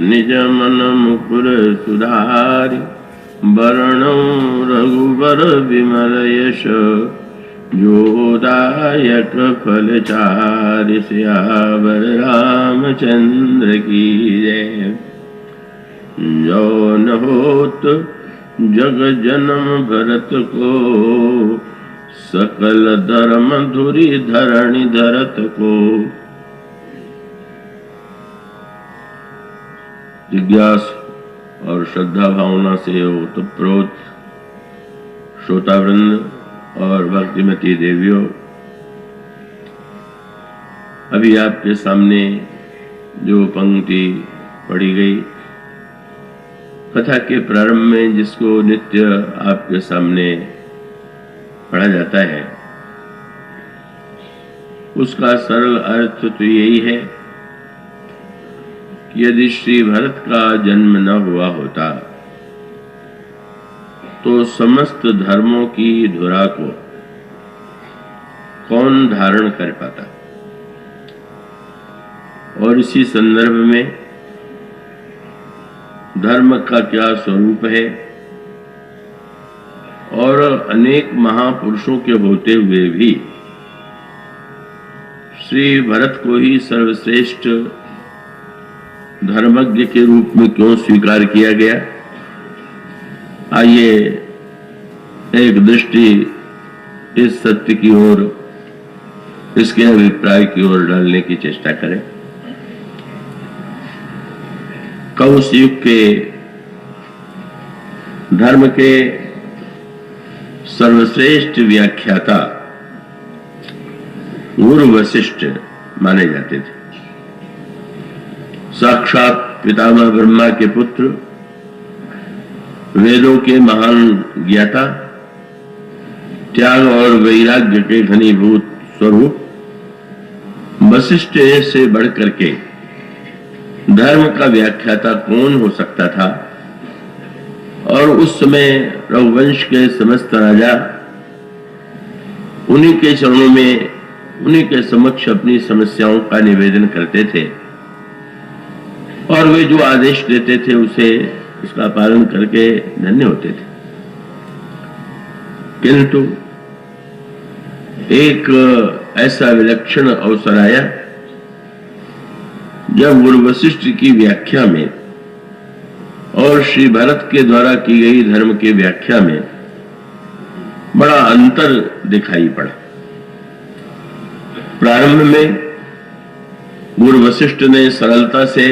निज मन मुकुर सुधारि वरणो रघुबर विमल यश जोदायक फलचारि सियावर रामचंद्र की जय। जो न होत जग जन्म भरत को सकल धर्म धुरी धरणि धरत को। जिज्ञास और श्रद्धा भावना से ओतप्रोत श्रोतावृंद और भक्तिमती देवियों, अभी आपके सामने जो पंक्ति पढ़ी गई, कथा के प्रारंभ में जिसको नित्य आपके सामने पढ़ा जाता है, उसका सरल अर्थ तो यही है कि यदि श्री भरत का जन्म न हुआ होता तो समस्त धर्मों की धुरा को कौन धारण कर पाता। और इसी संदर्भ में धर्म का क्या स्वरूप है और अनेक महापुरुषों के होते हुए भी श्री भरत को ही सर्वश्रेष्ठ धर्मज्ञ के रूप में क्यों स्वीकार किया गया, आइए एक दृष्टि इस सत्य की ओर, इसके अभिप्राय की ओर डालने की चेष्टा करें। कौश युग के धर्म के सर्वश्रेष्ठ व्याख्याता गुरु वशिष्ठ माने जाते थे। साक्षात पितामह ब्रह्मा के पुत्र, वेदों के महान ज्ञाता, त्याग और वैराग्य के घनीभूत स्वरूप वशिष्ठ से बढ़कर के धर्म का व्याख्याता कौन हो सकता था। और उस समय रघुवंश के समस्त राजा उन्हीं के चरणों में, उन्हीं के समक्ष अपनी समस्याओं का निवेदन करते थे और वे जो आदेश देते थे उसे उसका पालन करके धन्य होते थे। किंतु एक ऐसा विलक्षण अवसर आया जब गुरु वशिष्ठ की व्याख्या में और श्री भरत के द्वारा की गई धर्म की व्याख्या में बड़ा अंतर दिखाई पड़ा। प्रारंभ में गुरु वशिष्ठ ने सरलता से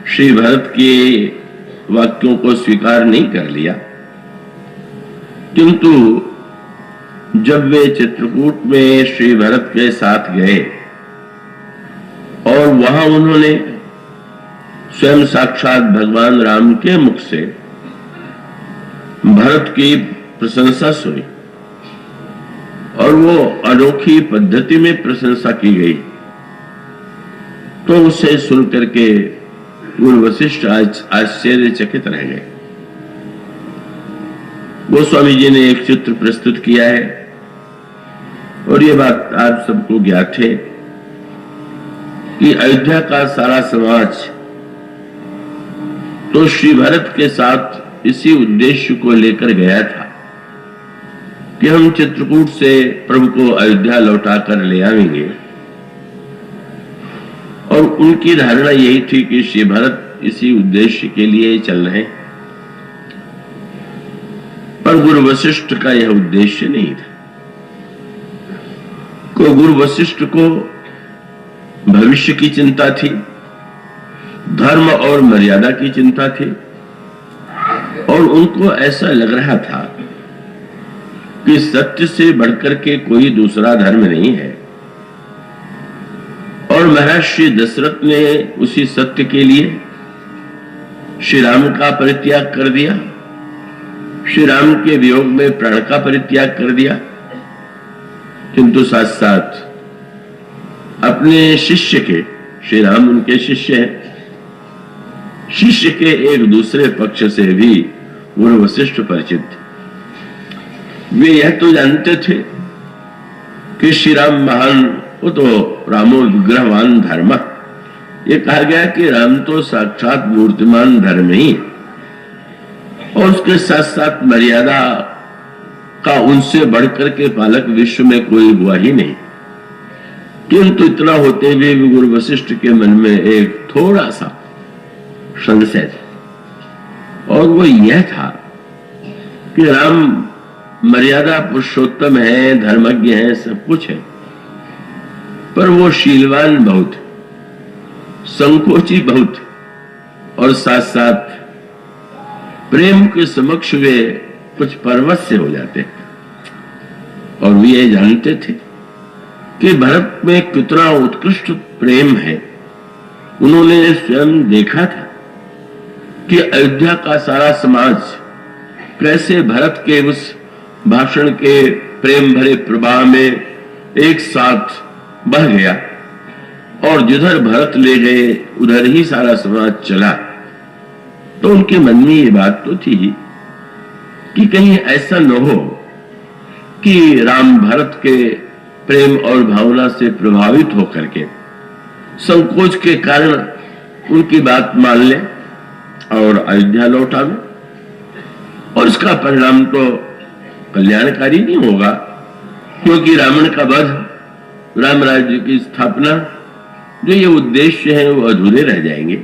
श्री भरत के वाक्यों को स्वीकार नहीं कर लिया, किंतु जब वे चित्रकूट में श्री भरत के साथ गए और वहां उन्होंने स्वयं साक्षात भगवान राम के मुख से भरत की प्रशंसा सुनी और वो अनोखी पद्धति में प्रशंसा की गई, तो उसे सुनकर के गुरु वशिष्ठ आश्चर्यचकित रह गए। गोस्वामी जी ने एक चित्र प्रस्तुत किया है और ये बात आप सबको ज्ञात है कि अयोध्या का सारा समाज तो श्री भरत के साथ इसी उद्देश्य को लेकर गया था कि हम चित्रकूट से प्रभु को अयोध्या लौटा कर ले आएंगे। और उनकी धारणा यही थी कि श्री भरत इसी उद्देश्य के लिए चल रहे, पर गुरु वशिष्ठ का यह उद्देश्य नहीं था। को गुरु वशिष्ठ को भविष्य की चिंता थी, धर्म और मर्यादा की चिंता थी और उनको ऐसा लग रहा था कि सत्य से बढ़कर के कोई दूसरा धर्म नहीं है। और महाराज श्री दशरथ ने उसी सत्य के लिए श्री राम का परित्याग कर दिया, श्री राम के वियोग में प्राण का परित्याग कर दिया, किंतु साथ साथ अपने शिष्य के, श्री राम उनके शिष्य हैं, शिष्य के एक दूसरे पक्ष से भी गुरु वशिष्ठ परिचित थे। वे यह तो जानते थे कि श्री राम महान, वो तो रामो विग्रहवान धर्म, ये कहा गया कि राम तो साक्षात मूर्तिमान धर्म ही, और उसके साथ साथ मर्यादा का उनसे बढ़कर के पालक विश्व में कोई हुआ ही नहीं। किंतु इतना होते हुए भी गुरु वशिष्ठ के मन में एक थोड़ा सा संशय था, और वो यह था कि राम मर्यादा पुरुषोत्तम है, धर्मज्ञ है, सब कुछ है, पर वो शीलवान बहुत, संकोची बहुत, और साथ साथ प्रेम के समक्ष वे कुछ परवश से हो जाते। और वे ये जानते थे कि भरत में कितना उत्कृष्ट प्रेम है। उन्होंने स्वयं देखा था कि अयोध्या का सारा समाज कैसे भरत के उस भाषण के प्रेम भरे प्रवाह में एक साथ बह गया, और जिधर भरत ले गए उधर ही सारा समाज चला। तो उनके मन में ये बात तो थी कि कहीं ऐसा न हो कि राम भरत के प्रेम और भावना से प्रभावित होकर के संकोच के कारण उनकी बात मान ले और अयोध्या लौट आवे, और इसका परिणाम तो कल्याणकारी नहीं होगा, क्योंकि रावण का वध, राम राज्य की स्थापना, जो ये उद्देश्य है वो अधूरे रह जाएंगे।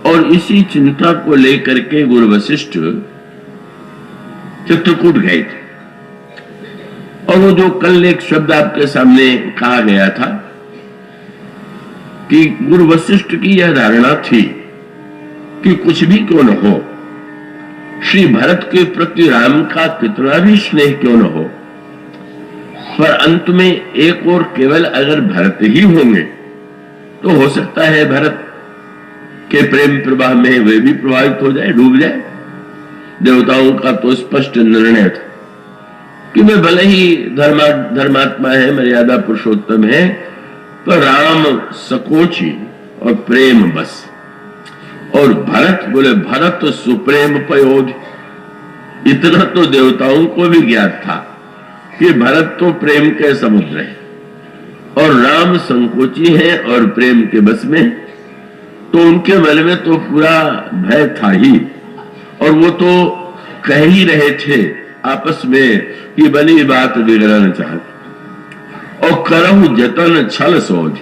और इसी चिंता को लेकर के गुरु वशिष्ठ चित्रकूट गए थे। और वो जो कल एक शब्द आपके सामने कहा गया था कि गुरु वशिष्ठ की यह धारणा थी कि कुछ भी क्यों न हो, श्री भरत के प्रति राम का कितना भी स्नेह क्यों न हो, पर अंत में एक और केवल अगर भरत ही होंगे तो हो सकता है भरत के प्रेम प्रवाह में वे भी प्रभावित हो जाए, डूब जाए। देवताओं का तो स्पष्ट निर्णय था कि वे भले ही धर्मात्मा है, मर्यादा पुरुषोत्तम है, पर राम सकोची और प्रेम बस। और भरत बोले भरत सुप्रेम पयोध, इतना तो देवताओं को भी ज्ञात था कि भरत तो प्रेम के समुद्र है और राम संकोची है और प्रेम के बस में। तो उनके मन में तो पूरा भय था ही, और वो तो कह ही रहे थे आपस में कि बनी बात बिगड़न चाहती और करहु जतन छल सोच।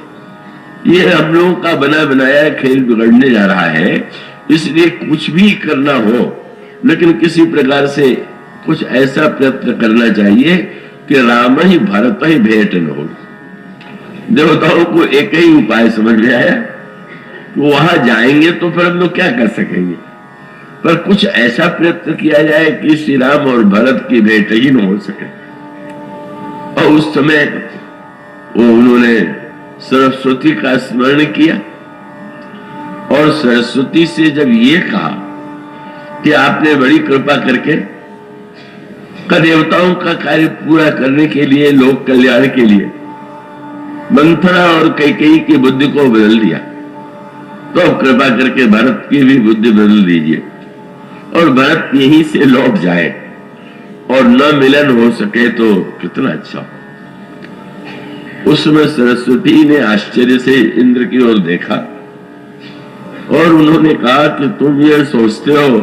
ये हम लोगों का बना बनाया खेल बिगड़ने जा रहा है, इसलिए कुछ भी करना हो लेकिन किसी प्रकार से कुछ ऐसा प्रयत्न करना चाहिए कि राम ही भरत ही भेंट न हो। देवताओं को एक ही उपाय समझ में आया, वहां जाएंगे तो फिर हम लोग क्या कर सकेंगे, पर कुछ ऐसा प्रयत्न किया जाए कि श्री राम और भरत की भेंट ही न हो सके। और उस समय वो उन्होंने सरस्वती का स्मरण किया और सरस्वती से जब ये कहा कि आपने बड़ी कृपा करके देवताओं का कार्य पूरा करने के लिए, लोक कल्याण के लिए मंथरा और कैकेयी की बुद्धि को बदल दिया, तो अब कृपा करके भरत की भी बुद्धि बदल दीजिए और भरत यहीं से लौट जाए और न मिलन हो सके तो कितना अच्छा। उस समय सरस्वती ने आश्चर्य से इंद्र की ओर देखा और उन्होंने कहा कि तुम ये सोचते हो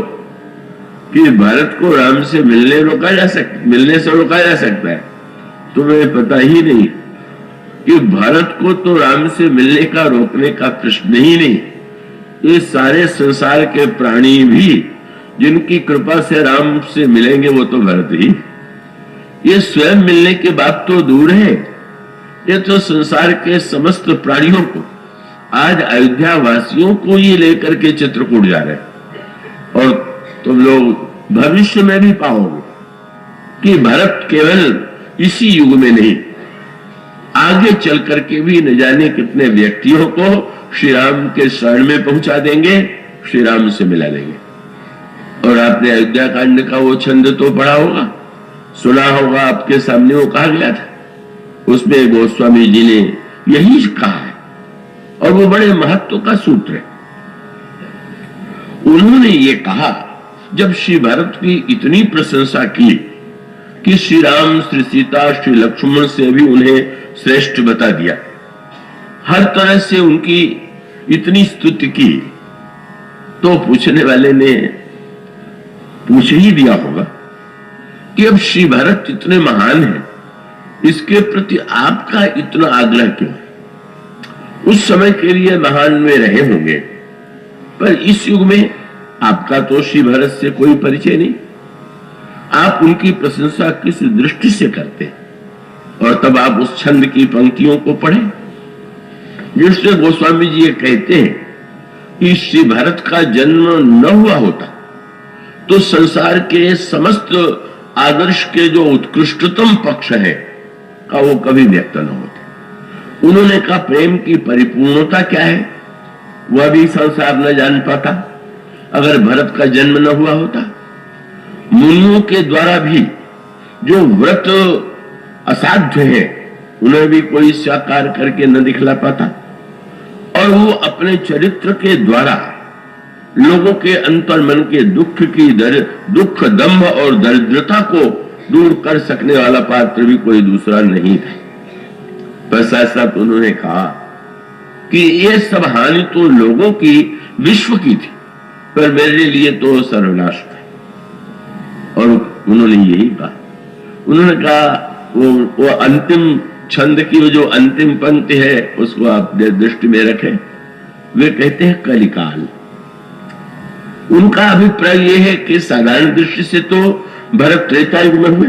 कि भरत को राम से मिलने से रोका जा सकता है, तुम्हें पता ही नहीं कि भरत को तो राम से मिलने का रोकने का प्रश्न ही नहीं। ये सारे संसार के प्राणी भी जिनकी कृपा से राम से मिलेंगे वो तो भरत ही। ये स्वयं मिलने के बात तो दूर है, ये तो संसार के समस्त प्राणियों को, आज अयोध्या वासियों को ये लेकर के चित्रकूट जा रहे हैं। और तुम लोग भविष्य में भी पाओगे कि भरत केवल इसी युग में नहीं, आगे चल करके भी न जाने कितने व्यक्तियों को श्री राम के शरण में पहुंचा देंगे, श्री राम से मिला देंगे। और आपने अयोध्या कांड का वो छंद तो पढ़ा होगा, सुना होगा, आपके सामने वो कहा गया था, उसमें गोस्वामी जी ने यही कहा है और वो बड़े महत्व का सूत्र है। उन्होंने ये कहा जब श्री भरत की इतनी प्रशंसा की कि श्री राम, श्री सीता, श्री लक्ष्मण से भी उन्हें श्रेष्ठ बता दिया, हर तरह से उनकी इतनी स्तुति की तो पूछने वाले ने पूछ ही दिया होगा कि अब श्री भरत इतने महान हैं, इसके प्रति आपका इतना आग्रह क्यों है? उस समय के लिए महान में रहे होंगे, पर इस युग में आपका तो श्री भरत से कोई परिचय नहीं। आप उनकी प्रशंसा किस दृष्टि से करते? और तब आप उस छंद की पंक्तियों को पढ़ें जिससे गोस्वामी जी ये कहते हैं कि श्री भरत का जन्म न हुआ होता तो संसार के समस्त आदर्श के जो उत्कृष्टतम पक्ष है का वो कभी व्यक्त न होते। उन्होंने कहा प्रेम की परिपूर्णता क्या है वह भी संसार न जान पाता अगर भरत का जन्म न हुआ होता। मुनियों के द्वारा भी जो व्रत असाध्य है उन्हें भी कोई साकार करके न दिखला पाता, और वो अपने चरित्र के द्वारा लोगों के अंतर्मन के दुख दंभ और दरिद्रता को दूर कर सकने वाला पात्र भी कोई दूसरा नहीं था। पर साथ साथ उन्होंने कहा कि ये सब हानि तो लोगों की विश्व की थी, पर मेरे लिए तो सर्वनाश था। और उन्होंने यही कहा, उन्होंने कहा वो अंतिम छंद की वो जो अंतिम पंक्ति है उसको आप दृष्टि में रखें। वे कहते हैं कलिकाल। उनका अभिप्राय यह है कि साधारण दृष्टि से तो भरत त्रेता युग में हुए,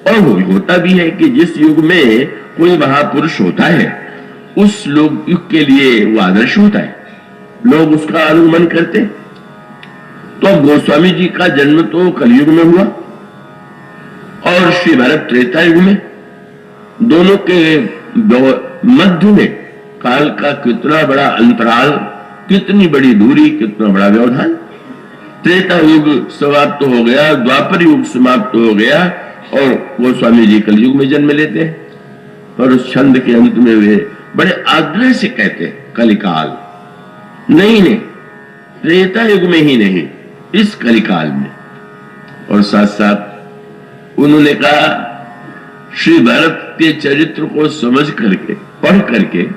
और वो होता भी है कि जिस युग में कोई महापुरुष होता है उस लोग युग के लिए वो आदर्श होता है, लोग उसका अनुगमन करते। तो अब गोस्वामी जी का जन्म तो कलयुग में हुआ और श्री भरत त्रेता युग में, दोनों के मध्य में काल का कितना बड़ा अंतराल, कितनी बड़ी दूरी, कितना बड़ा व्यवधान। त्रेता युग समाप्त हो गया, द्वापर युग समाप्त हो गया और गोस्वामी जी कलयुग में जन्म लेते हैं। पर उस छंद के अंत में वे बड़े आग्रह से कहते हैं कलिकाल। नहीं, त्रेता युग में ही नहीं, इस कलिकाल में। और साथ साथ उन्होंने कहा श्री भरत के चरित्र को समझ करके, पढ़ करके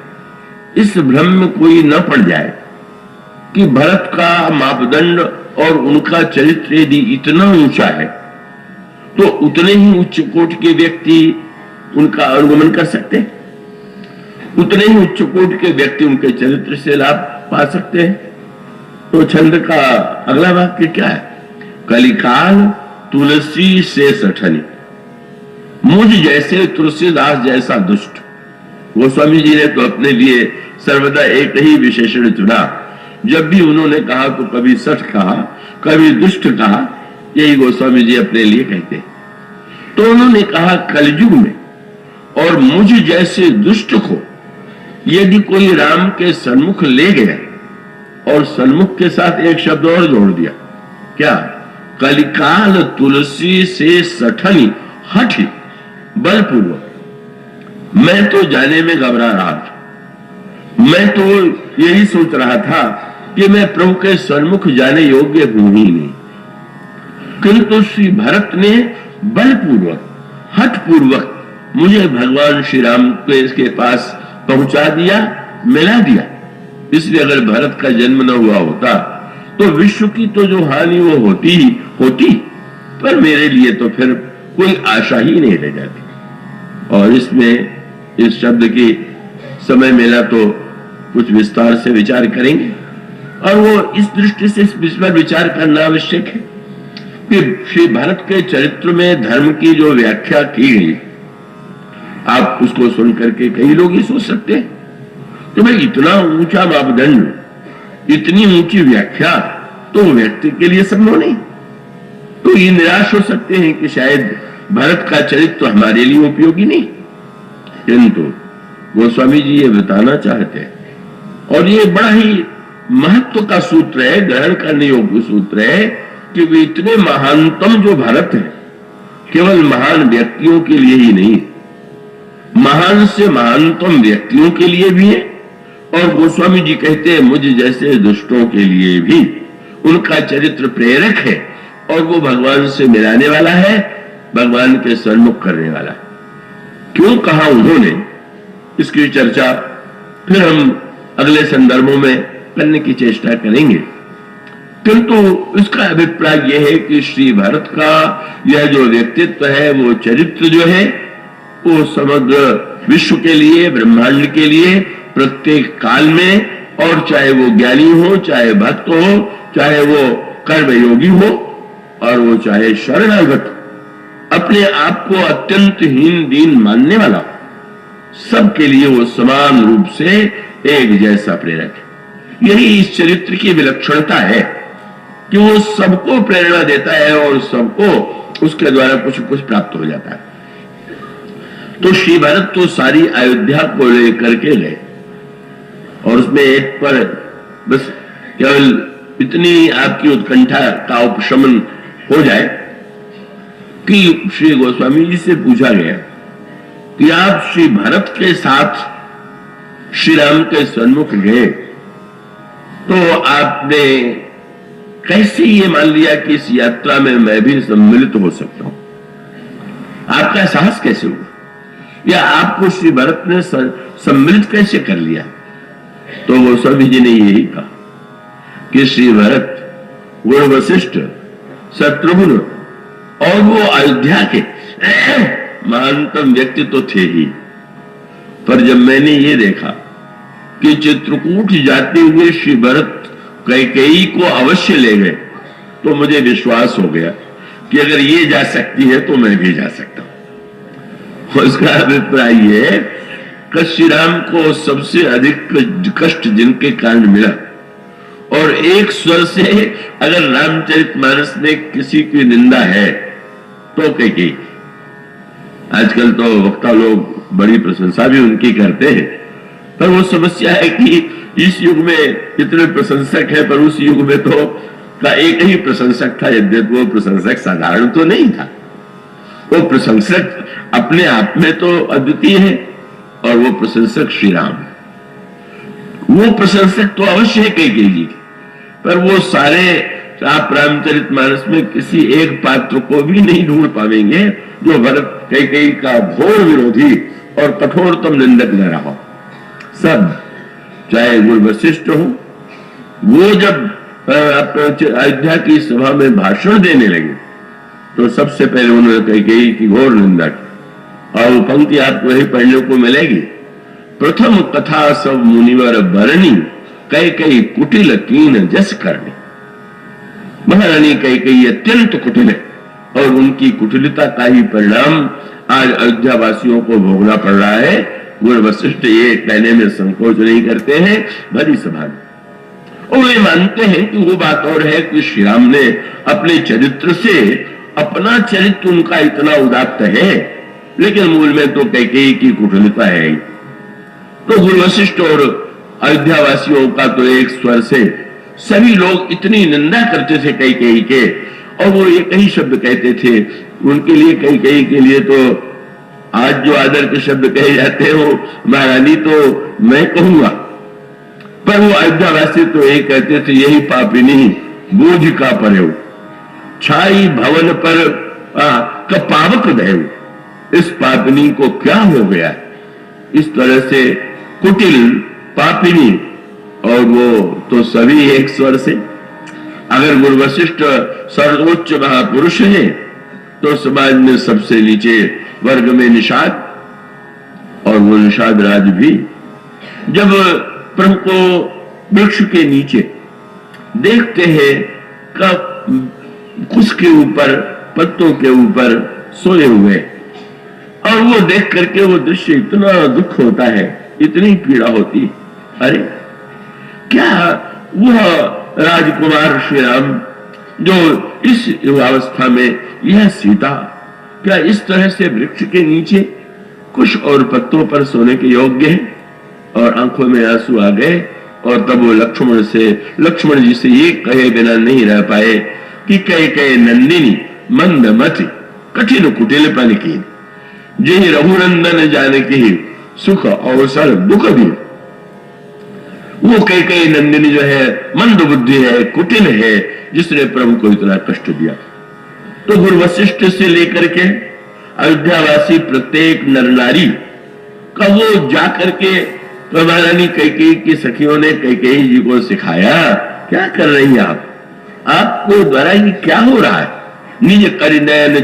इस भ्रम में कोई न पड़ जाए कि भरत का मापदंड और उनका चरित्र यदि इतना ऊंचा है तो उतने ही उच्च कोटि के व्यक्ति उनका अनुगमन कर सकते हैं, उतने ही उच्च कोटि के व्यक्ति उनके चरित्र से लाभ पा सकते हैं। तो छंद का अगला वाक्य क्या है? कलिकाल तुलसी से सठनी, मुझ जैसे तुलसीदास जैसा दुष्ट। गोस्वामी जी ने तो अपने लिए सर्वदा एक ही विशेषण चुना। जब भी उन्होंने कहा तो कभी सठ कहा, कभी दुष्ट कहा, यही गोस्वामी जी अपने लिए कहते। तो उन्होंने कहा कलयुग में और मुझ जैसे दुष्ट को यदि कोई राम के सन्मुख ले गया, और सन्मुख के साथ एक शब्द और जोड़ दिया, क्या? कलिकाल तुलसी से सठनी हठी बलपूर्वक। मैं तो जाने में घबरा रहा था, मैं तो यही सोच रहा था कि मैं प्रभु के सन्मुख जाने योग्य हूं ही नहीं, किंतु श्री भरत ने बलपूर्वक, हठपूर्वक मुझे भगवान श्री राम के पास पहुंचा दिया, मिला दिया। इसलिए अगर भरत का जन्म न हुआ होता तो विश्व की तो जो हानि वो होती, पर मेरे लिए तो फिर कोई आशा ही नहीं रह जाती। और इसमें इस शब्द की समय मिला तो कुछ विस्तार से विचार करेंगे, और वो इस दृष्टि से इस विषय पर विचार करना आवश्यक है कि श्री भरत के चरित्र में धर्म की जो व्याख्या की गई, आप उसको सुन करके कई लोग ये सोच सकते हैं कि भाई इतना ऊंचा मापदंड, इतनी ऊंची व्याख्या तो व्यक्ति के लिए संभव नहीं। तो ये निराश हो सकते हैं कि शायद भरत का चरित्र तो हमारे लिए उपयोगी नहीं, किंतु गोस्वामी जी ये बताना चाहते हैं, और ये बड़ा ही महत्व का सूत्र है, ग्रहण करने योग्य सूत्र है कि वे इतने महानतम जो भरत है, केवल महान व्यक्तियों के लिए ही नहीं, महान से महानतम व्यक्तियों के लिए भी है। और गोस्वामी जी कहते हैं मुझ जैसे दुष्टों के लिए भी उनका चरित्र प्रेरक है, और वो भगवान से मिलाने वाला है, भगवान के सन्मुख करने वाला है। क्यों कहा उन्होंने, इसकी चर्चा फिर हम अगले संदर्भों में करने की चेष्टा करेंगे। किंतु इसका अभिप्राय यह है कि श्री भरत का यह जो व्यक्तित्व है, वो चरित्र जो है, वो समग्र विश्व के लिए, ब्रह्मांड के लिए, प्रत्येक काल में, और चाहे वो ज्ञानी हो, चाहे भक्त हो, चाहे वो कर्मयोगी हो, और वो चाहे शरणागत, अपने आप को अत्यंत हीन दीन मानने वाला, सबके लिए वो समान रूप से एक जैसा प्रेरक है। यही इस चरित्र की विलक्षणता है कि वो सबको प्रेरणा देता है और सबको उसके द्वारा कुछ कुछ प्राप्त हो जाता है। तो श्री भरत तो सारी अयोध्या को लेकर के गए, और उसमें एक पर बस केवल इतनी आपकी उत्कंठा का उपशमन हो जाए कि श्री गोस्वामी जी से पूछा गया कि आप श्री भरत के साथ श्री राम के सन्मुख गए, तो आपने कैसे ये मान लिया कि इस यात्रा में मैं भी सम्मिलित हो सकता हूं? आपका साहस कैसे हुआ, या आपको श्री भरत ने सम्मिलित कैसे कर लिया? तो वो सभी जी ने यही कहा कि श्री भरत, गुण वशिष्ठ, शत्रुघ्न और वो अयोध्या के महानतम व्यक्ति तो थे ही, पर जब मैंने ये देखा कि चित्रकूट जाते हुए श्री भरत कैकेयी को अवश्य ले गए, तो मुझे विश्वास हो गया कि अगर ये जा सकती है तो मैं भी जा सकता हूं। उसका अभिप्राय है कि श्री राम को सबसे अधिक कष्ट जिनके कारण मिला, और एक स्वर से अगर रामचरितमानस में किसी की निंदा है तो कैकेयी। आजकल तो वक्ता लोग बड़ी प्रशंसा भी उनकी करते हैं, पर वो समस्या है कि इस युग में इतने प्रशंसक है, पर उस युग में तो का एक ही प्रशंसक था, यद्यपि वो प्रशंसक साधारण तो नहीं था। वो प्रशंसक अपने आप में तो अद्वितीय है, और वो प्रशंसक श्री राम है। वो प्रशंसक तो अवश्य है कैकेयी जी, पर वो सारे आप रामचरितमानस में किसी एक पात्र को भी नहीं ढूंढ पाएंगे जो भरत कैकेयी का घोर विरोधी और कठोरतम निंदक न रहा। सब, चाहे गुण वशिष्ठ हो, वो जब अयोध्या की सभा में भाषण देने लगे तो सबसे पहले उन्होंने कैकेयी की घोर निंदा की, और वो पंक्ति आपको यही पढ़ने को मिलेगी। प्रथम कथा सब मुनिवर बरनी, कैकेयी कुटिल कीन जस करनी। महारानी कैकेयी अत्यंत कुटिल है, और उनकी कुटिलता का ही परिणाम आज अयोध्या वासियों को भोगना पड़ रहा है। गुण वशिष्ठ ये कहने में संकोच नहीं करते हैं भरी सभा में, और वे मानते हैं कि वो बात और है कि श्री राम ने अपने चरित्र से, अपना चरित्र उनका इतना उदात्त है, लेकिन मूल में तो कैकेयी की कुटिलता है। तो गुण वशिष्ठ और अयोध्या वासियों का तो एक स्वर से सभी लोग इतनी निंदा करते थे कैकेयी के, और वो एक ही शब्द कहते थे। उनके लिए, कैकेयी के लिए तो आज जो आदर के शब्द कहे जाते हो, महारानी तो मैं कहूंगा, पर वो अयोध्यावासी तो एक कहते थे, यही पापिनी बोझ का पर्यो, छाई भवन पर कपावक दयो। इस पापिनी को क्या हो गया? इस तरह से कुटिल, पापिनी, और वो तो सभी एक स्वर से। अगर गुरु वशिष्ठ सर्वोच्च महापुरुष है, तो समाज में सबसे नीचे वर्ग में निषाद, और वो निषाद राज भी। जब प्रभु को वृक्ष के नीचे देखते हैं, कब उसके ऊपर, पत्तों के ऊपर सोए हुए, और वो देख करके वो दृश्य इतना दुख होता है, इतनी पीड़ा होती। अरे क्या वह राजकुमार श्री राम जो इस युवावस्था में, यह सीता क्या इस तरह से वृक्ष के नीचे कुछ और पत्तों पर सोने के योग्य है? और आंखों में आंसू आ गए, और तब वो लक्ष्मण जी से ये कहे बिना नहीं रह पाए कि कहे नंदिनी मंद मति कठिन कुटिलपन की, जे रघुनंदन जाने की सुख अवसर दुख भी। वो कई नंदिनी जो है मंद बुद्धि है, कुटिल है, जिसने प्रभु को इतना कष्ट दिया। तो गुरु वशिष्ठ से लेकर के अयोध्यावासी प्रत्येक नर नारी का वो जाकर के तो महारानी कैकेयी की सखियों ने कैकेयी जी को सिखाया, क्या कर रही हैं आपको द्वारा ये क्या हो रहा है? निज कर नयन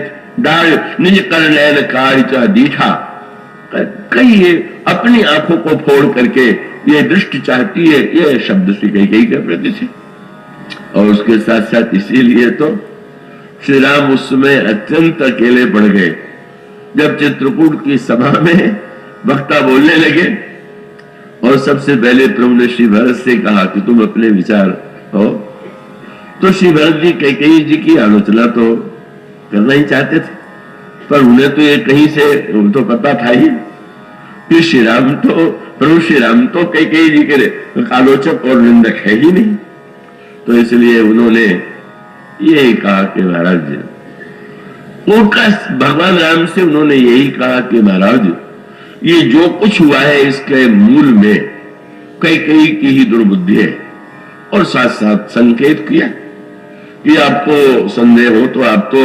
डाल निज कर नयन कारिचा दीठा, कई अपनी आंखों को फोड़ करके ये दृष्टि चाहती है, ये शब्द श्री कैकेयी के प्रति थे। और उसके साथ साथ इसीलिए तो श्री राम उस समय अत्यंत अकेले पड़ गए। जब चित्रकूट की सभा में वक्ता बोलने लगे और सबसे पहले प्रभु ने श्री भरत से कहा कि तुम अपने विचार हो, तो श्री भरत जी कैकेयी जी की आलोचना तो करना ही चाहते थे, पर उन्हें तो ये कहीं से तो पता था ही कि प्रभु श्री राम तो कैकेयी जी के आलोचक और निंदक है ही नहीं। तो इसलिए उन्होंने यही कहा कि महाराज जी, भगवान राम से उन्होंने यही कहा कि महाराज ये जो कुछ हुआ है इसके मूल में कैकेयी की ही दुर्बुद्धि है। और साथ साथ संकेत किया कि आपको संदेह हो तो आप तो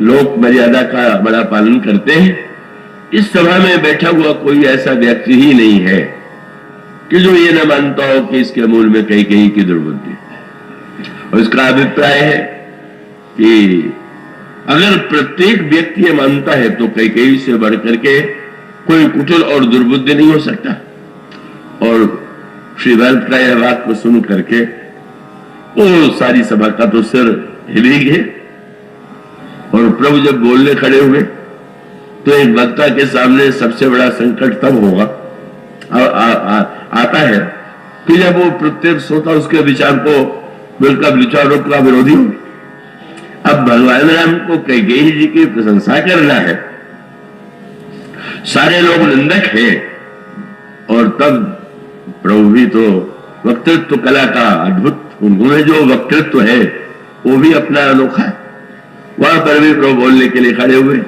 लोक मर्यादा का बड़ा पालन करते हैं, इस सभा में बैठा हुआ कोई ऐसा व्यक्ति ही नहीं है कि जो ये न मानता हो कि इसके मूल में कैकेयी की दुर्बुद्धि। और इसका अभिप्राय है कि अगर प्रत्येक व्यक्ति ये मानता है तो कैकेयी से बढ़कर के कोई कुटिल और दुर्बुद्धि नहीं हो सकता। और श्री भरत का यह वाक्य सुन करके वो सारी सभा का तो सिर हिल ही गए। और प्रभु जब बोलने खड़े हुए तो एक वक्ता के सामने सबसे बड़ा संकट तब होगा आता है कि जब वो प्रत्येक श्रोता उसके विचार को बिल्कुल विचारों का विरोधी हो। अब भगवान राम को कैकेयी जी की प्रशंसा करना है, सारे लोग निंदक हैं, और तब प्रभु भी तो वक्तृत्व कला का अद्भुत, उन्होंने जो वक्तृत्व है वो भी अपना अनोखा है। वहां पर भी प्रभु बोलने के लिए खड़े हुए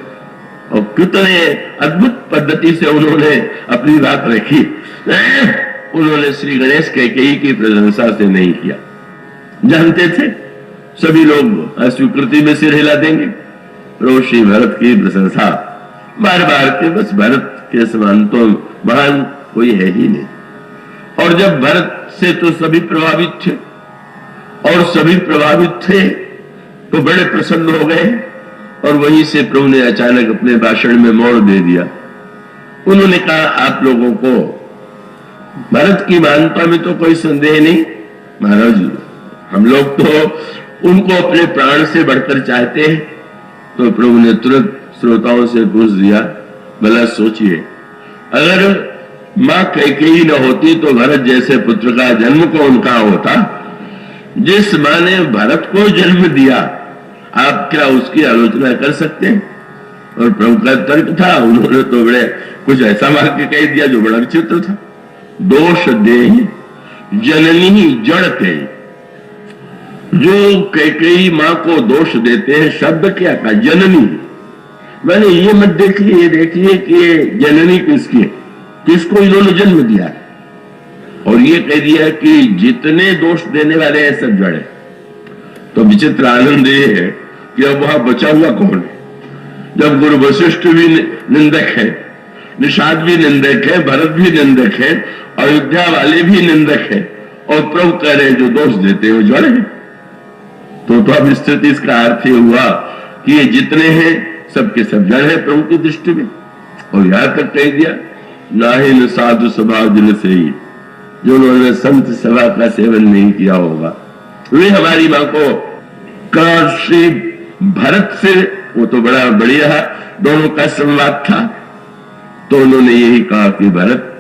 और कितने अद्भुत पद्धति से उन्होंने अपनी बात रखी। उन्होंने श्री गणेश कैकेयी की प्रशंसा से नहीं किया, जानते थे सभी लोग अस्वीकृति में सिर हिला देंगे। प्रभु श्री भरत की प्रशंसा बार बार के बस भरत के समान तो महान कोई है ही नहीं। और जब भरत से तो सभी प्रभावित थे और सभी प्रभावित थे तो बड़े प्रसन्न हो गए। और वहीं से प्रभु ने अचानक अपने भाषण में मोड़ दे दिया। उन्होंने कहा, आप लोगों को भरत की महानता में तो कोई संदेह नहीं, महाराज हम लोग तो उनको अपने प्राण से बढ़कर चाहते हैं। तो प्रभु ने तुरंत श्रोताओं से पूछ दिया, भला सोचिए, अगर मां कैकेयी न होती तो भरत जैसे पुत्र का जन्म कौन कहां होता? जिस मां ने भरत को जन्म दिया, आप क्या उसकी आलोचना कर सकते हैं? और प्रभु का तर्क था, उन्होंने तो बड़े कुछ ऐसा वाक्य कह दिया जो बड़ा विचित्र था। दोष दे जननी जड़ते, जो कैकेयी मां को दोष देते हैं, शब्द क्या का जननी, मैंने ये मत देखिए, ये देखिए कि ये जननी किसकी है, किसको इन्होंने जन्म दिया। और ये कह दिया कि जितने दोष देने वाले हैं सब जड़े। तो विचित्र आनंद ये है कि अब वहां बचा हुआ कौन है? जब गुरु वशिष्ठ भी निंदक है, निषाद भी निंदक है, भरत भी निंदक है, अयोध्या वाले भी निंदक है, और प्रभु कह रहे जो दोष देते हैं वो जड़ है। तो अब स्थिति इसका अर्थ ये हुआ कि ये जितने हैं सबके सब जड़ है प्रभु की दृष्टि में। और यहां तक कह दिया, नाहिन साधु सभा जिन से ही, जो उन्होंने संत सभा का सेवन नहीं किया होगा वे हमारी मां को कर। श्री भरत से वो तो बड़ा बढ़िया दोनों का संवाद था। तो उन्होंने यही कहा कि भरत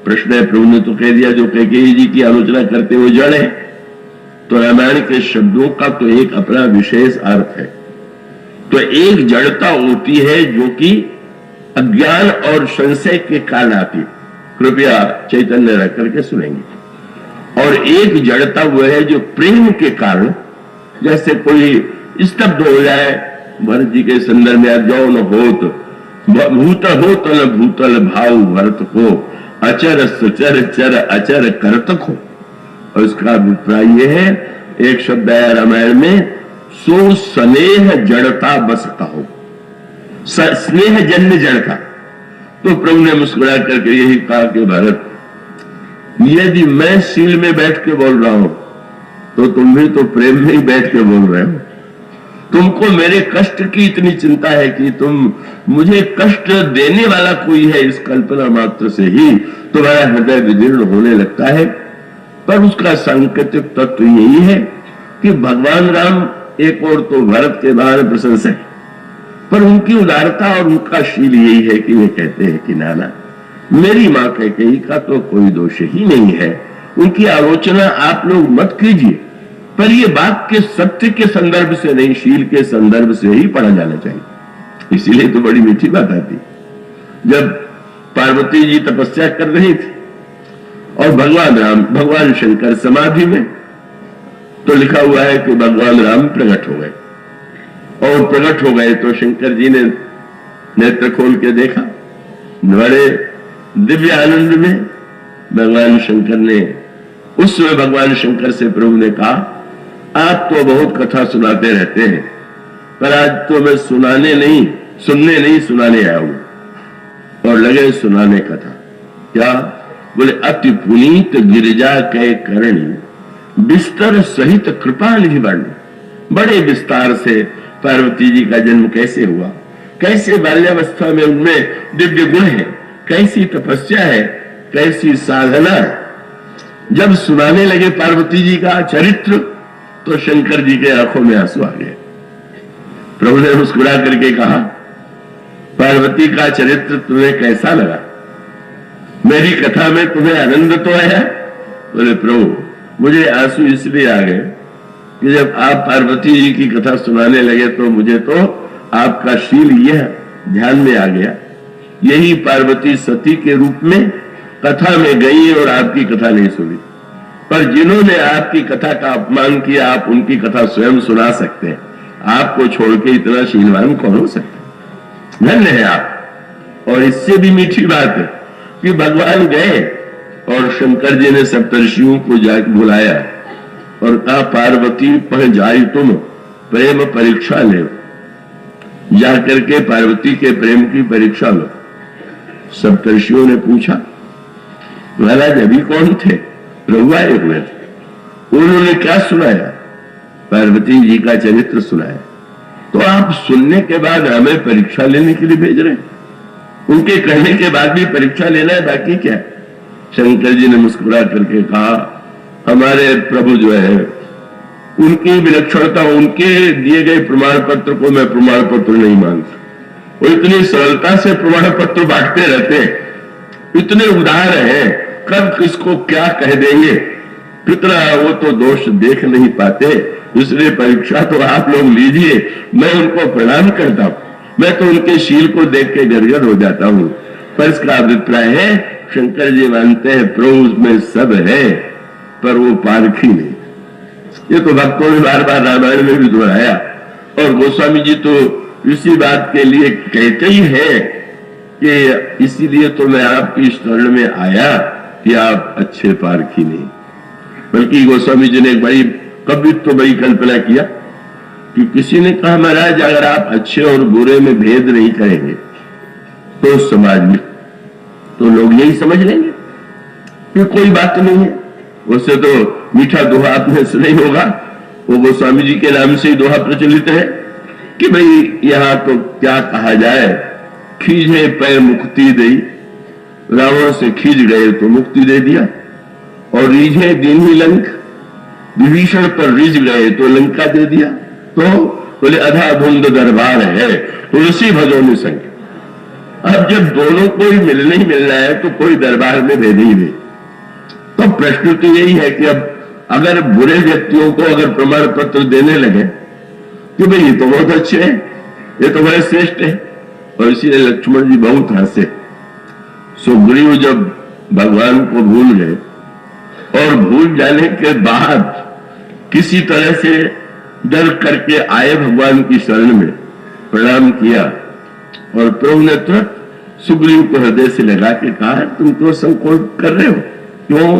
प्रश्न है, प्रभु ने तो कह दिया जो कैकेयी जी की आलोचना करते हुए जड़ है। तो रामायण के शब्दों का तो एक अपना विशेष अर्थ है। तो एक जड़ता होती है जो कि अज्ञान और संशय के कारण आती, कृपया चैतन्य रख करके सुनेंगे। और एक जड़ता वो है जो प्रेम के कारण, जैसे कोई स्तब्ध हो जाए, भरत जी के संदर्भ में जाओ न होत भूत हो तो न भूतल भाव भरत को, अचर सचर चर अचर करत को। और इसका अभिप्राय यह है, एक शब्द आया रामायण में, सो स्नेह जड़ता बसता हो, स्नेह जन्य जड़ता। तो प्रभु ने मुस्कुरा करके यही कहा कि भरत यदि मैं शील में बैठ के बोल रहा हूं तो तुम भी तो प्रेम में ही बैठ के बोल रहे हो। तुमको मेरे कष्ट की इतनी चिंता है कि तुम मुझे कष्ट देने वाला कोई है, इस कल्पना मात्र से ही तुम्हारा हृदय विदीर्ण होने लगता है। पर उसका सांकेतिक तत्व यही है कि भगवान राम एक और तो भरत के महान प्रशंसक, पर उनकी उदारता और उनका शील यही है कि वे कहते हैं कि नाना, मेरी मां कैकेयी का तो कोई दोष ही नहीं है, उनकी आलोचना आप लोग मत कीजिए, पर यह बात के सत्य के संदर्भ से नहीं, शील के संदर्भ से ही पढ़ा जाना चाहिए। इसीलिए तो बड़ी मीठी बात आती, जब पार्वती जी तपस्या कर रही थी और भगवान शंकर समाधि में, तो लिखा हुआ है कि भगवान राम प्रकट हो गए, और प्रकट हो गए तो शंकर जी ने नेत्र खोल के देखा, बड़े दिव्य आनंद में भगवान शंकर ने, उस समय भगवान शंकर से प्रभु ने कहा, आप तो बहुत कथा सुनाते रहते हैं, पर आज तो मैं सुनने नहीं सुनाने आया हूं। और लगे सुनाने कथा। क्या बोले? अति पुनीत गिरिजा कै करणी, बिस्तर सहित कृपा निधि वर्णि। बड़े विस्तार से पार्वती जी का जन्म कैसे हुआ, कैसे बाल्यावस्था में उनमें दिव्य गुण है, कैसी तपस्या है, कैसी साधना है। जब सुनाने लगे पार्वती जी का चरित्र तो शंकर जी के आंखों में आंसू आ गए। प्रभु ने मुस्कुरा करके कहा, पार्वती का चरित्र तुम्हें कैसा लगा? मेरी कथा में तुम्हें आनंद तो आया? बोले प्रभु, मुझे आंसू इसलिए आ गए कि जब आप पार्वती जी की कथा सुनाने लगे तो मुझे तो आपका शील यह ध्यान में आ गया, यही पार्वती सती के रूप में कथा में गई और आपकी कथा नहीं सुनी। पर जिन्होंने आपकी कथा का अपमान किया, आप उनकी कथा स्वयं सुना सकते हैं। आपको छोड़ के इतना शीलवान कौन हो सकता? धन्य है आप। और इससे भी मीठी बात है कि भगवान गए और शंकर जी ने सप्तर्षियों को जाकर बुलाया और कहा, पार्वती पह जाई तुम प्रेम परीक्षा ले, जाकर के पार्वती के प्रेम की परीक्षा लो। सप्तर्षियों ने पूछा, महाराज अभी कौन थे? प्रभु आए हुए थे। उन्होंने क्या सुनाया? पार्वती जी का चरित्र सुनाया। तो आप सुनने के बाद हमें परीक्षा लेने के लिए भेज रहे हैं? उनके कहने के बाद भी परीक्षा लेना है, बाकी क्या? शंकर जी ने मुस्कुरा करके कहा, हमारे प्रभु जो है उनकी विलक्षणता, उनके दिए गए प्रमाण पत्र को मैं प्रमाण पत्र नहीं मानता। वो इतनी सरलता से प्रमाण पत्र बांटते रहते हैं, इतने उदार हैं, कब किसको क्या कह देंगे, कितना वो तो दोष देख नहीं पाते। इसलिए परीक्षा तो आप लोग लीजिए, मैं उनको प्रणाम करता हूं, मैं तो उनके शील को देख के गदगद हो जाता हूं। पर इसका अभिप्राय है, शंकर जी मानते हैं प्रभु में सब है, पर वो पारखी नहीं। ये तो भक्तों ने बार बार रामायण में भी दोहराया, और गोस्वामी जी तो इसी बात के लिए कहते ही है कि इसीलिए तो मैं आपकी शरण में आया कि आप अच्छे पारखी नहीं। बल्कि गोस्वामी जी ने एक बड़ी कवित्व बड़ी कल्पना किया कि किसी ने कहा, महाराज अगर आप अच्छे और बुरे में भेद नहीं करेंगे तो समाज में तो लोग यही समझ लेंगे कि कोई बात नहीं है। वैसे तो मीठा दोहा आपने सुना ही होगा, वो गोस्वामी जी के नाम से ही दोहा प्रचलित है कि भाई यहां तो क्या कहा जाए, खींचे पैर मुक्ति दई, रावण से खींच गए तो मुक्ति दे दिया, और रीझे दीन ही लंक, विभीषण पर रिझ गए तो लंका दे दिया। तो बोले अधा धुंध दरबार है, तुलसी भजो निसंग। अब जब दोनों को ही मिलना ही मिलना है तो कोई दरबार में भेद ही नहीं। तो प्रश्न तो यही है कि अब अगर बुरे व्यक्तियों को अगर प्रमाण पत्र देने लगे कि भाई ये तो बहुत अच्छे हैं, ये तो बड़े श्रेष्ठ है, और इसीलिए लक्ष्मण जी बहुत हंसे। सुग्रीव जब भगवान को भूल गए और भूल जाने के बाद किसी तरह से डर करके आए भगवान की शरण में, प्रणाम किया, और प्रभु ने तुरंत सुग्रीव को हृदय से लगा के कहा, तुम तो संकोच कर रहे हो, क्यों?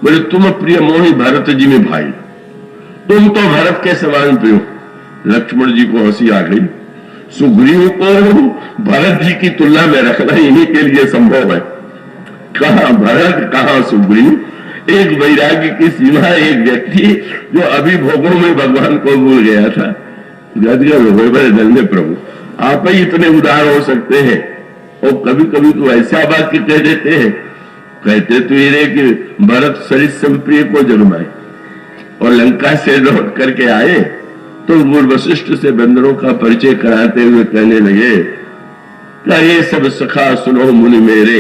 बोले तुम प्रिय मोहि भरत जी में भाई, तुम तो भरत के समान प्रिय। लक्ष्मण जी को हंसी आ गई, सुग्रीव को भरत जी की तुलना में रखना इन्हीं के लिए संभव है। कहां भरत कहां सुग्रीव, एक वैराग्य की सीमा, एक व्यक्ति जो अभी भोगों में भगवान को भूल गया था। बड़े धन्य प्रभु, आप ही इतने उदार हो सकते हैं। और कभी कभी तो ऐसा वाक्य कह देते हैं, कहते तो ये कि भरत सरित संप्रिय को जन्माए और लंका से लौट करके आए तो वशिष्ठ से बंदरों का परिचय कराते हुए कहने लगे, क्या ये सब सखा सुनो मुनि मेरे,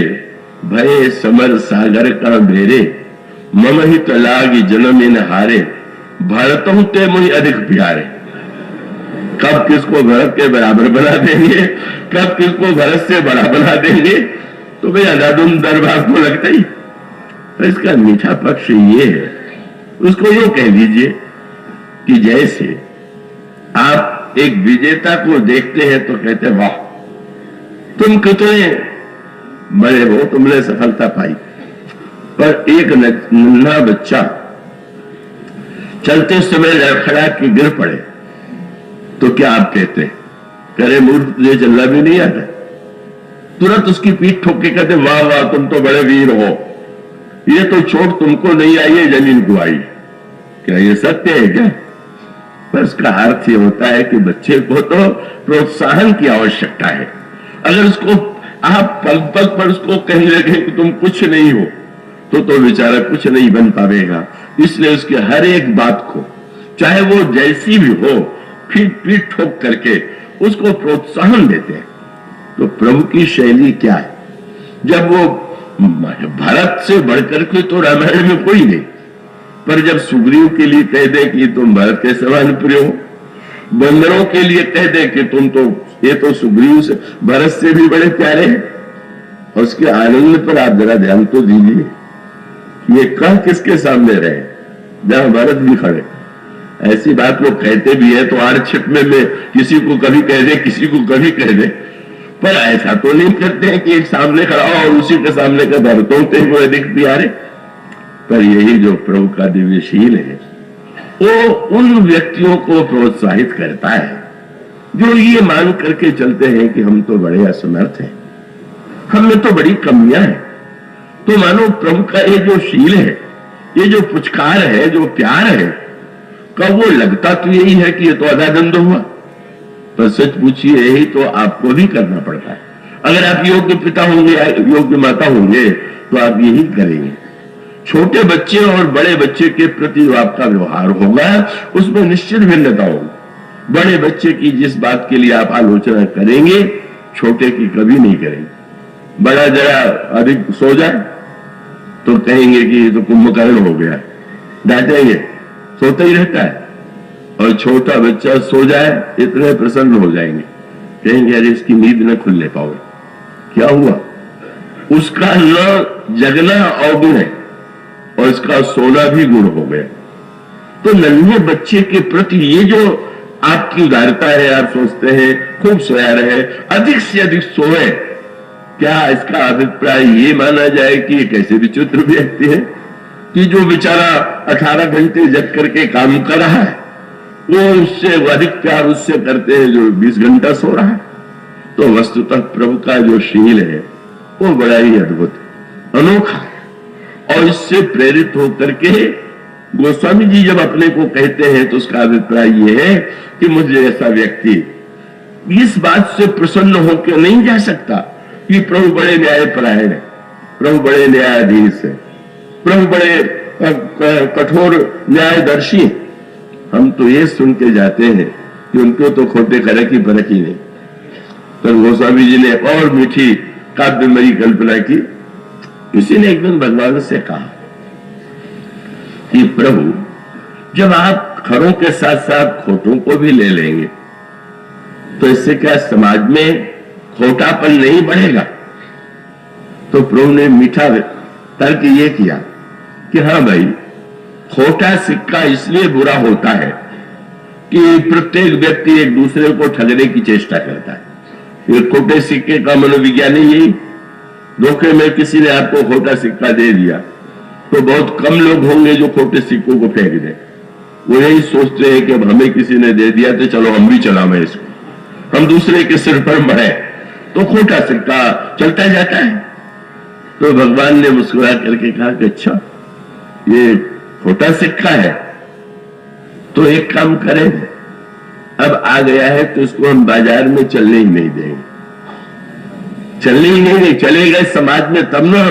भय समर सागर का बेरे, मम हित लागी जन्म इन हारे, भरतों ते मुझे अधिक प्यारे। कब किसको भरत के बराबर बना देंगे, कब किसको भरत से बड़ा बना देंगे, तो भाई अंधाधुंध दरबार को लगता ही। तो इसका मीठा पक्ष ये है, उसको यो कह दीजिए कि जैसे आप एक विजेता को देखते हैं तो कहते वाह तुम कितने बड़े हो, तुमने सफलता पाई। पर एक नन्हा बच्चा चलते समय लड़खड़ा के गिर पड़े तो क्या आप कहते हैं, करे मूर्ख तुझे चलना भी नहीं आता, तुरंत उसकी पीठ ठोक के कहते वाह वाह तुम तो बड़े वीर हो, ये तो चोट तुमको नहीं आई है जमीन को आई। क्या ये सत्य है क्या? पर इसका अर्थ ये होता है कि बच्चे को तो प्रोत्साहन की आवश्यकता है। अगर उसको आप पल पल पर उसको कहने लगे कि तुम कुछ नहीं हो तो बेचारा कुछ नहीं बन पाएगा। इसलिए उसके हर एक बात को चाहे वो जैसी भी हो फिर पीठ ठोक करके उसको प्रोत्साहन देते हैं। तो प्रभु की शैली क्या है, जब वो भरत से बढ़कर के तो रामायण में कोई नहीं, पर जब सुग्रीव के लिए कह दे कि तुम भरत के समान प्रिय हो, बंदरों के लिए कह दे कि तुम तो ये तो सुग्रीव से भरत से भी बड़े प्यारे हैं, और उसके आनंद पर आप जरा ध्यान तो दीजिए। ये कह किसके सामने रहे जहां भरत भी खड़े। ऐसी बात लोग कहते भी है तो आरक्षित में किसी को कभी कह दे किसी को कभी कह दे, पर ऐसा तो नहीं करते हैं कि एक सामने खड़ा हो और उसी के सामने का भरतों थे वो अधिक प्यारे। पर यही जो प्रभु का दिव्यशील है वो उन व्यक्तियों को प्रोत्साहित करता है जो ये मान करके चलते हैं कि हम तो बड़े असमर्थ हैं, हमें तो बड़ी कमियां हैं। तो मानो प्रभु का ये जो शील है, ये जो पुचकार है, जो प्यार है, कब वो लगता तो यही है कि ये तो अदादंड हुआ, पर सच पूछिए यही तो आपको भी करना पड़ता है। अगर आप योग्य पिता होंगे, योग्य माता होंगे तो आप यही करेंगे। छोटे बच्चे और बड़े बच्चे के प्रति जो आपका व्यवहार होगा उसमें निश्चित भिन्नता होगी। बड़े बच्चे की जिस बात के लिए आप आलोचना करेंगे छोटे की कभी नहीं करेंगे। बड़ा जरा अधिक सो जाए तो कहेंगे कि ये तो कुंभकर्ण हो गया, डांटेंगे, सोता ही रहता है। और छोटा बच्चा सो जाए इतने प्रसन्न हो जाएंगे, कहेंगे अरे इसकी नींद न खुलने पाओ, क्या हुआ? उसका न जगना अवगुण है और इसका सोना भी गुण हो गया। तो नन्हे बच्चे के प्रति ये जो आपकी उदारता है, आप सोचते हैं खूब सोया रहे, अधिक से अधिक सोए, क्या इसका अभिप्राय ये माना जाए कि ये कैसे विचित्र व्यक्ति है कि जो बेचारा 18 घंटे जग करके काम कर रहा है वो उससे अधिक प्यार उससे करते हैं जो 20 घंटा सो रहा है। तो वस्तुतः प्रभु का जो शील है वो बड़ा ही अद्भुत अनोखा है। और इससे प्रेरित होकर के गोस्वामी जी जब अपने को कहते हैं तो उसका अभिप्राय यह है कि मुझे ऐसा व्यक्ति इस बात से प्रसन्न होकर नहीं जा सकता कि प्रभु बड़े न्यायपरायण है, प्रभु बड़े न्यायाधीश है, प्रभु बड़े कठोर न्यायदर्शी। हम तो ये सुन के जाते हैं कि उनको तो खोटे खरक ही परख ही नहीं। पर गोस्वामी जी ने और मीठी काव्यमयी कल्पना की। किसी ने एक दिन भगवान से कहा कि प्रभु जब आप खरों के साथ साथ खोटों को भी ले लेंगे तो इससे क्या समाज में खोटापन नहीं बढ़ेगा? तो प्रभु ने मीठा तर्क ये किया कि हाँ भाई, खोटा सिक्का इसलिए बुरा होता है कि प्रत्येक व्यक्ति एक दूसरे को ठगने की चेष्टा करता है। ये खोटे सिक्के का मनोविज्ञान यही, धोखे में किसी ने आपको खोटा सिक्का दे दिया तो बहुत कम लोग होंगे जो खोटे सिक्कों को फेंक दें। वो यही सोचते हैं कि अब हमें किसी ने दे दिया तो चलो हम भी चलावें इसको, हम दूसरे के सिर पर मरे, तो खोटा सिक्का चलता जाता है। तो भगवान ने मुस्कुरा करके कहा कि अच्छा ये खोटा सिक्का है, तो एक काम करें, अब आ गया है तो इसको हम बाजार में चलने ही नहीं देंगे। चलने ही नहीं चलेगा समाज में तब ना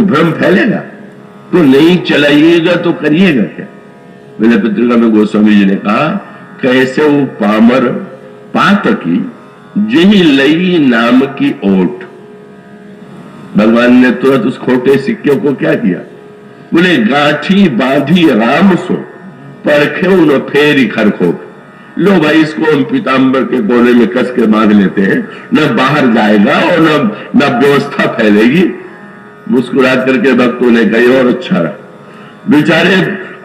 भ्रम फैलेगा। तो नहीं चलाइएगा तो करिएगा क्या? मैंने पत्रिका में गोस्वामी जी ने कहा, कैसे वो पामर पातकी जही लई नाम की ओट। भगवान ने तुरंत उस खोटे सिक्के को क्या किया? बोले गांठी बांधी राम सो परखे न फेरी खरखो। लो भाई, इसको हम पीताम्बर के कोने में कस के बांध लेते हैं, न बाहर जाएगा और न व्यवस्था फैलेगी। मुस्कुरा करके भक्तों ने कही और अच्छा रहा, बेचारे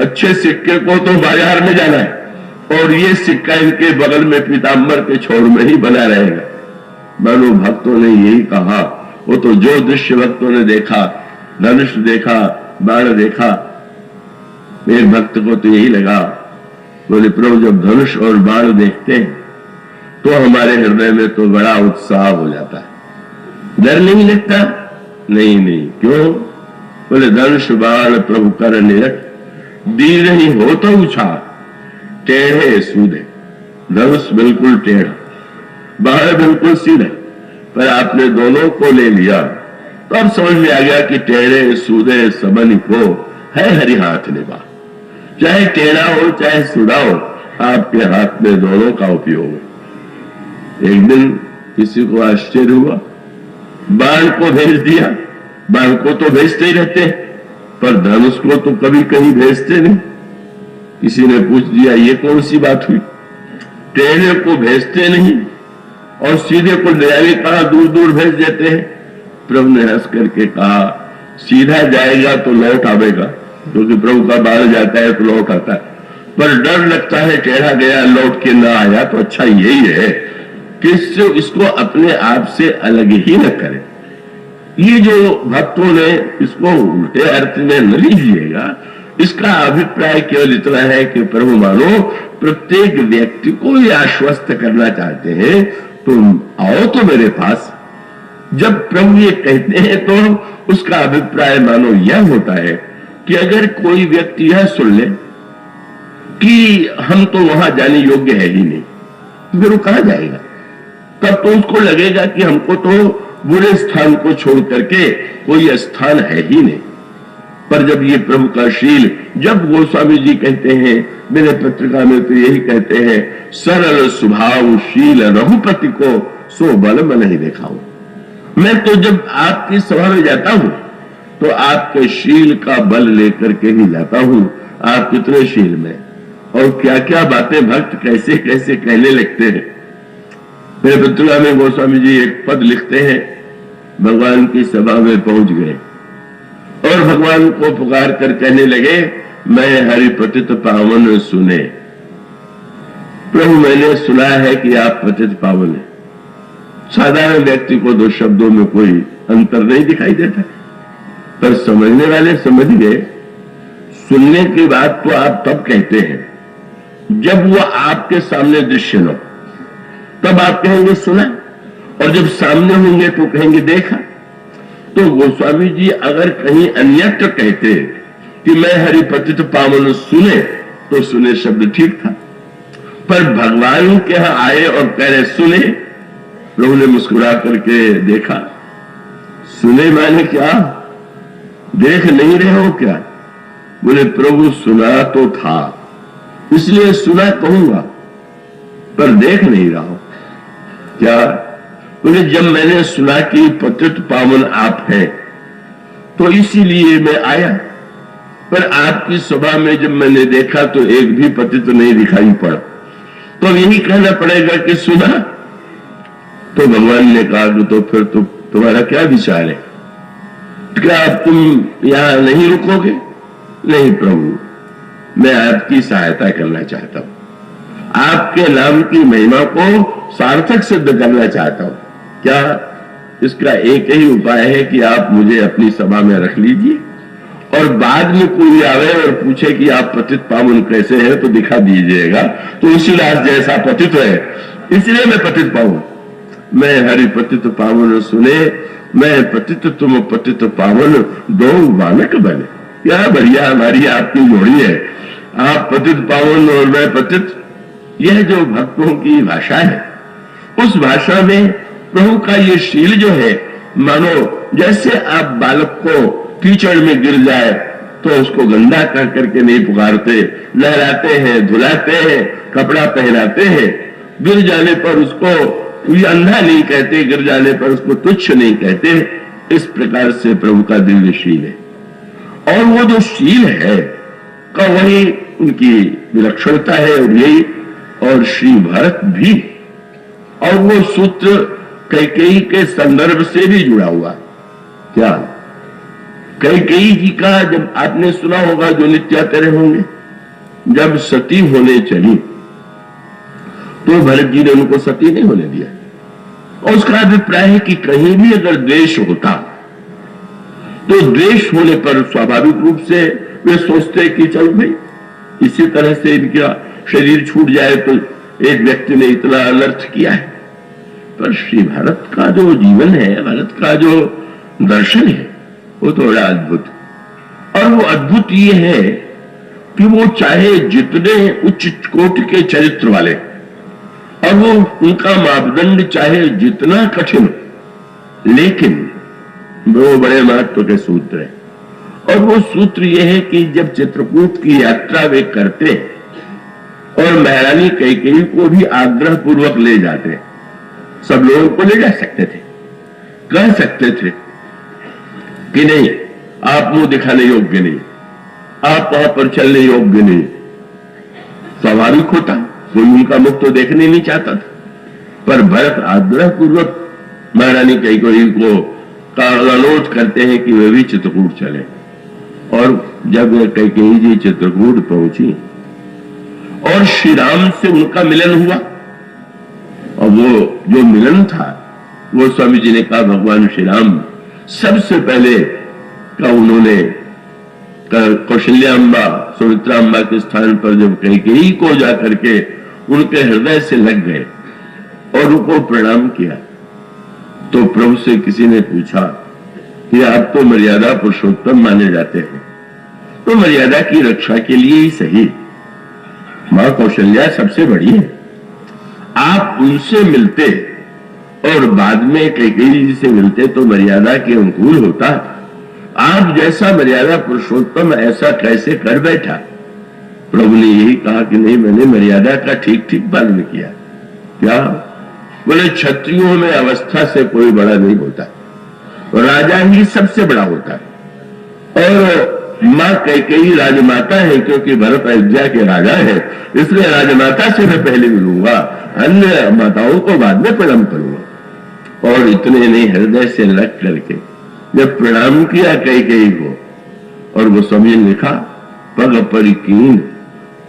अच्छे सिक्के को तो बाजार में जाना है और ये सिक्का इनके बगल में पीताम्बर के छोर में ही बना रहेगा। मानो भक्तों ने यही कहा। वो तो जो दृश्य भक्तों ने देखा, धनुष देखा, बाण देखा, एक भक्त को तो यही लगा, बोले प्रभु जब धनुष और बाण देखते हैं तो हमारे हृदय में तो बड़ा उत्साह हो जाता है। डर नहीं लगता? नहीं। क्यों? बोले धनुष बाण प्रभु कर निरख, दीर ही हो तो उछाल, टेढ़े सूदे। धनुष बिल्कुल टेढ़ा, बाण बिल्कुल सीधे, पर आपने दोनों को ले लिया तो अब समझ में आ गया कि टेढ़े सूदे सबन को है हरि हाथ निभा। चाहे टेढ़ा हो चाहे सीधा हो, आपके हाथ में दोनों का उपयोग है। एक दिन किसी को आश्चर्य हुआ, बाण को भेज दिया। बाण को तो भेजते ही रहते हैं, पर धनुष को तो कभी कहीं भेजते नहीं। किसी ने पूछ दिया ये कौन सी बात हुई? टेढ़े को भेजते नहीं और सीधे को दयाली कहा दूर दूर भेज देते हैं। प्रभु ने हंस करके कहा, सीधा जाएगा तो लौट आवेगा, क्योंकि प्रभु का बाण जाता है तो लौट आता है, पर डर लगता है टेढ़ा गया लौट के ना आया तो अच्छा यही है कि इसको अपने आप से अलग ही न करें। ये जो भक्तों ने इसको उल्टे अर्थ में न लीजिएगा, इसका अभिप्राय केवल इतना है कि प्रभु मानो प्रत्येक व्यक्ति को ये आश्वस्त करना चाहते हैं, तुम आओ तो मेरे पास। जब प्रभु ये कहते हैं तो उसका अभिप्राय मानो यह होता है कि अगर कोई व्यक्ति यह सुन ले कि हम तो वहां जाने योग्य है ही नहीं, फिर वो कहां जाएगा? तब तो उसको लगेगा कि हमको तो बुरे स्थान को छोड़ करके कोई स्थान है ही नहीं। पर जब ये प्रभु का शील, जब गोस्वामी जी कहते हैं, मेरे पत्रिका में तो यही कहते हैं, सरल स्वभाव शील रघुपति को सो बल मन ही दिखाऊं। मैं तो जब आपकी सभा में जाता हूं तो आपके शील का बल लेकर के ही जाता हूं। आप कितने शील में और क्या क्या बातें भक्त कैसे कैसे कहने लगते हैं। मेरे पत्रिका में गोस्वामी जी एक पद लिखते हैं, भगवान की सभा में पहुंच गए और भगवान को पुकार कर कहने लगे, मैं हरि पतित पावन सुने। प्रभु मैंने सुना है कि आप पतित पावन है। साधारण व्यक्ति को दो शब्दों में कोई अंतर नहीं दिखाई देता, पर समझने वाले समझ गए। सुनने की बात तो आप तब कहते हैं जब वो आपके सामने दृश्य न हो, तब आप कहेंगे सुना, और जब सामने होंगे तो कहेंगे देखा। तो गोस्वामी जी अगर कहीं अन्यत्र कहते कि मैं हरि पतित पावन सुने, तो सुने शब्द ठीक था, पर भगवान के यहां आए और कह रहे सुने। प्रभु ने मुस्कुरा करके देखा, सुने माने क्या? देख नहीं रहे हो क्या? बोले प्रभु सुना तो था, इसलिए सुना कहूंगा, पर देख नहीं रहा हूं। क्या? बोले जब मैंने सुना कि पतित पावन आप हैं तो इसीलिए मैं आया, पर आपकी सभा में जब मैंने देखा तो एक भी पतित नहीं दिखाई पड़ा, तो यही कहना पड़ेगा कि सुना। तो भगवान ने कहा कि तो फिर तो तुम्हारा क्या विचार है? क्या तुम यहां नहीं रुकोगे? नहीं प्रभु, मैं आपकी सहायता करना चाहता हूं, आपके नाम की महिमा को सार्थक सिद्ध करना चाहता हूं। क्या? इसका एक ही उपाय है कि आप मुझे अपनी सभा में रख लीजिए और बाद में कोई आवे और पूछे कि आप पतित पावन कैसे हैं तो दिखा दीजिएगा, तो तुलसीदास जैसा पतित है इसलिए मैं पतित पावन। मैं हरि पतित पावन सुने, मैं पतित तुम पतित पावन, दो बालक बने। क्या बढ़िया हमारी आपकी जोड़ी है, आप पतित पावन और मैं पतित। यह जो भक्तों की भाषा है, उस भाषा में प्रभु का ये शील जो है, मानो जैसे आप बालक को कीचड़ में गिर जाए तो उसको गंदा कर करके नहीं पुकारते, नहलाते हैं, धुलाते हैं, कपड़ा पहनाते हैं। गिर जाने पर उसको ये अंधा नहीं कहते, गिर जाने पर उसको तुच्छ नहीं कहते। इस प्रकार से प्रभु का दिव्य शील है, और वो जो शील है का वही उनकी विलक्षणता है, और यही और श्री भरत भी। और वो सूत्र कैकेयी के संदर्भ से भी जुड़ा हुआ। क्या कैकेयी जी का जब आपने सुना होगा, जो नित्य आते रहे होंगे, जब सती होने चली तो भरत जी ने उनको सती नहीं होने दिया। और उसका अभिप्राय है कि कहीं भी अगर द्वेष होता तो द्वेष होने पर स्वाभाविक रूप से वे सोचते कि चल भाई इसी तरह से इनका शरीर छूट जाए तो एक व्यक्ति ने इतना अनर्थ किया है। पर श्री भारत का जो जीवन है, भारत का जो दर्शन है, वो तो बड़ा अद्भुत। और वो अद्भुत ये है कि वो चाहे जितने उच्च कोटि के चरित्र वाले, और वो उनका मापदंड चाहे जितना कठिन, लेकिन वो बड़े महत्व के सूत्र है। और वो सूत्र ये है कि जब चित्रकूट की यात्रा वे करते और महारानी कैकेयी को भी आग्रह पूर्वक ले जाते, सब लोगों को ले जा सकते थे, कह सकते थे कि नहीं आप मुंह दिखाने योग्य नहीं, आप वहां पर चलने योग्य नहीं। स्वाभाविक होता, कोई उनका मुख तो देखने नहीं चाहता था। पर भरत आग्रह पूर्वक महारानी कैकेयी को का अनुरोध करते हैं कि वे भी चित्रकूट चले। और जब कैकेयी जी चित्रकूट पहुंची और श्री राम से उनका मिलन हुआ, और वो जो मिलन था वो स्वामी जी ने कहा भगवान श्री राम सबसे पहले का उन्होंने कौशल्या अम्बा, सुमित्रा अम्बा के स्थान पर जब कैकेयी को जाकर के उनके हृदय से लग गए और उनको प्रणाम किया, तो प्रभु से किसी ने पूछा कि आप तो मर्यादा पुरुषोत्तम माने जाते हैं, तो मर्यादा की रक्षा के लिए ही सही मां कौशल्या सबसे बड़ी है। आप उनसे मिलते और बाद में कैकेयी जी से मिलते तो मर्यादा के अनुकूल होता। आप जैसा मर्यादा पुरुषोत्तम ऐसा कैसे कर बैठा? प्रभु ने यही कहा कि नहीं, मैंने मर्यादा का ठीक ठीक पालन किया। क्या बोले? क्षत्रियों में अवस्था से कोई बड़ा नहीं होता, राजा ही सबसे बड़ा होता है। और मां कैकेयी राजमाता है, क्योंकि भरत अयोध्या के राजा है, इसलिए राजमाता से मैं पहले मिलूंगा, अन्य माताओं को बाद में प्रणाम करूंगा। और इतने नहीं, हृदय से लग करके जब प्रणाम किया कैकेयी को, और वो समय लिखा पग परिकीन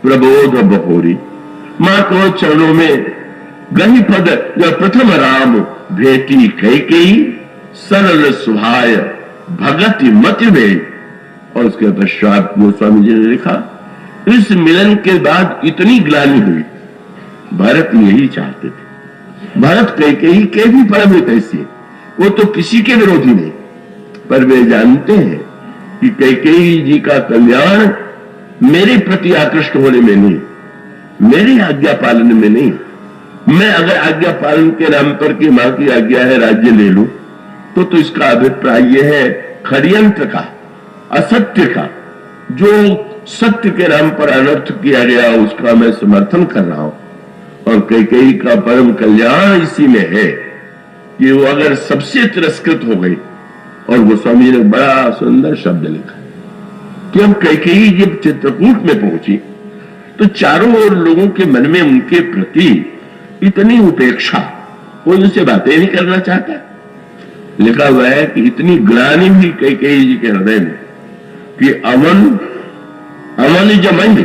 प्रबोध बहोरी, मां को चरणों में गही पद जब प्रथम राम भेटी कैकेयी, सरल सुहाय भगति मति में। और उसके पश्चात गोस्वामी जी ने लिखा, इस मिलन के बाद इतनी ग्लानि हुई। भरत यही चाहते थे। भरत कैकेयी के भी परम हितैषी, वो तो किसी के विरोधी नहीं, पर वे जानते हैं कि कैकेयी जी का कल्याण मेरे प्रति आकृष्ट होने में नहीं, मेरी आज्ञा पालन में नहीं। मैं अगर आज्ञा पालन के नाम पर कि मां की आज्ञा है राज्य ले लूं, तो इसका अभिप्राय यह है षड्यंत्र का, असत्य का। जो सत्य के नाम पर अनर्थ किया गया उसका मैं समर्थन कर रहा हूं। और कैकेयी का परम कल्याण इसी में है कि वो अगर सबसे तिरस्कृत हो गई। और गोस्वामी ने बड़ा सुंदर शब्द लिखा कि अब कैकेयी जब चित्रकूट में पहुंची तो चारों ओर लोगों के मन में उनके प्रति इतनी उपेक्षा, कोई उनसे बातें नहीं करना चाहता। लिखा हुआ है कि इतनी ग्लानि हुई कैकेयी जी के हृदय में कि अमन जमन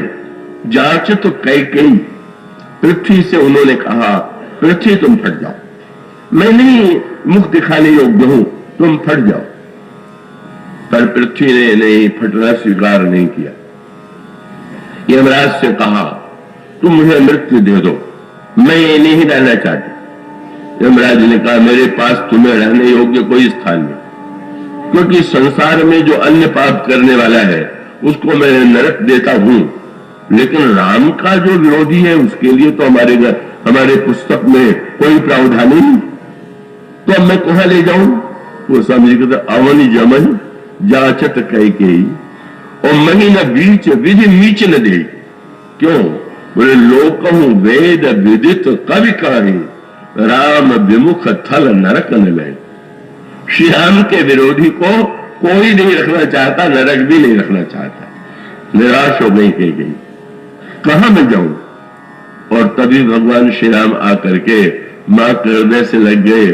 जांच तो कैकेयी, पृथ्वी से उन्होंने कहा पृथ्वी तुम फट जाओ, मैं नहीं मुख दिखाने योग्य हूं, तुम फट जाओ। पर पृथ्वी ने नहीं फटना स्वीकार नहीं किया। यमराज से कहा तुम मुझे मृत्यु दे दो, मैं ये नहीं रहना चाहती। यमराज ने कहा मेरे पास तुम्हें रहने योग्य कोई स्थान नहीं, क्योंकि संसार में जो अन्य पाप करने वाला है उसको मैं नरक देता हूं, लेकिन राम का जो विरोधी है उसके लिए तो हमारे पुस्तक में कोई प्रावधान नहीं, तो अब मैं कहां ले जाऊं? वो स्वामी जी कहते अवन जमन जाचत कैकेयी और मही न बीच विधि मीच न दे। क्यों? बोले लोकहु वेद विदित कवि कहे राम विमुख थल नरक न ले। श्री राम के विरोधी को कोई नहीं रखना चाहता, नरक भी नहीं रखना चाहता। निराश हो गई कैकेयी, कहां मैं जाऊं? और तभी भगवान श्री राम आकर के मां के हृदय से लग गए,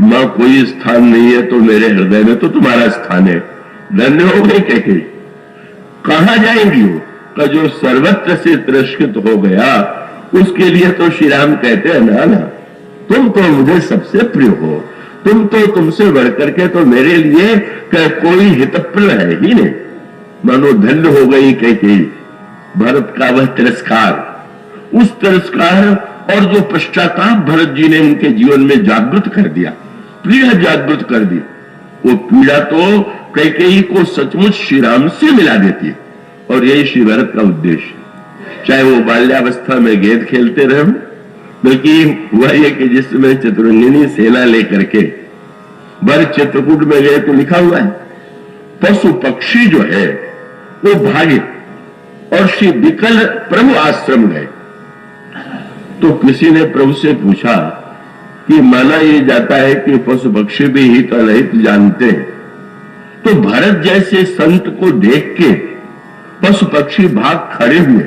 मां कोई स्थान नहीं है तो मेरे हृदय में तो तुम्हारा स्थान है। धन्य हो गई कैकेयी। कहां जाएंगी वो? का जो सर्वत्र से तिरस्कृत हो गया उसके लिए तो श्री राम कहते हैं ना ना, तुम तो मुझे सबसे प्रिय हो, तुम तो तुमसे बढ़कर के तो मेरे लिए कोई हितप्रिय है ही नहीं। मानो धन्य हो गई कैकेयी। भरत का वह तिरस्कार, उस तिरस्कार और जो पश्चाताप भरत जी ने उनके जीवन में जागृत कर दिया, पीड़ा जागृत कर दी, वो पीड़ा तो कैकेयी को सचमुच श्री राम से मिला देती है। और यही श्री भरत का उद्देश्य, चाहे वो बाल्यावस्था में गेंद खेलते रहे, बल्कि हुआ ये कि जिसमें चतुरंगिनी सेना लेकर के भरत चित्रकूट में गए तो लिखा हुआ है पशु पक्षी जो है वो भागे और श्री विकल प्रभु आश्रम गए। तो किसी ने प्रभु से पूछा कि माना ये जाता है कि पशु पक्षी भी हित अनहित जानते हैं, तो भरत जैसे संत को देख के पशु पक्षी भाग खड़े हुए,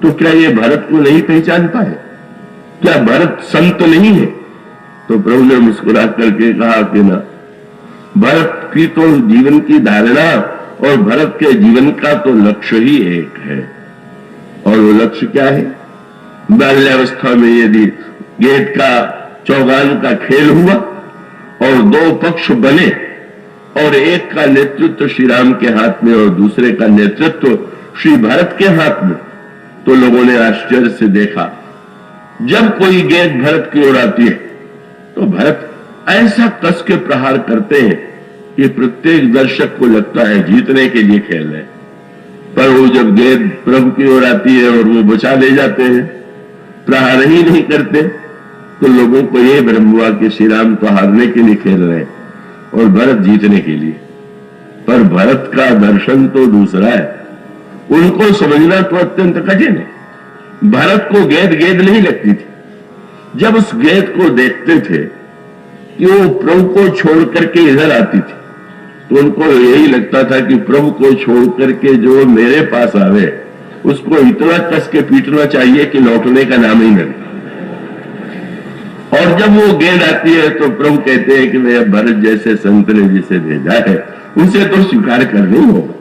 तो क्या ये भरत को नहीं पहचान पाए? क्या भरत संत नहीं है? तो प्रभु ने मुस्कुरा करके कहा कि ना, भरत की तो जीवन की धारणा और भरत के जीवन का तो लक्ष्य ही एक है। और वो लक्ष्य क्या है? बाल्यावस्था में यदि गेट का चौगान का खेल हुआ और दो पक्ष बने और एक का नेतृत्व श्री राम के हाथ में और दूसरे का नेतृत्व श्री भरत के हाथ में, तो लोगों ने आश्चर्य से देखा। जब कोई गेंद भरत की ओर आती है तो भरत ऐसा कस के प्रहार करते हैं कि प्रत्येक दर्शक को लगता है जीतने के लिए खेल रहे, पर वो जब गेंद प्रभु की ओर आती है और वो बचा ले जाते हैं, प्रहार ही नहीं करते, तो लोगों को यह भ्रम हुआ कि श्री राम तो हारने के लिए खेल रहे हैं और भरत जीतने के लिए। पर भरत का दर्शन तो दूसरा है, उनको समझना तो अत्यंत कठिन है। भरत को गेंद नहीं लगती थी। जब उस गेंद को देखते थे कि वो प्रभु को छोड़ करके इधर आती थी, तो उनको यही लगता था कि प्रभु को छोड़ करके जो मेरे पास आवे उसको इतना कस के पीटना चाहिए कि लौटने का नाम ही नहीं। और जब वो गेंद आती है तो प्रभु कहते हैं कि मैं भरत जैसे संत ने जिसे भेजा है उसे तो स्वीकार करना ही होगा।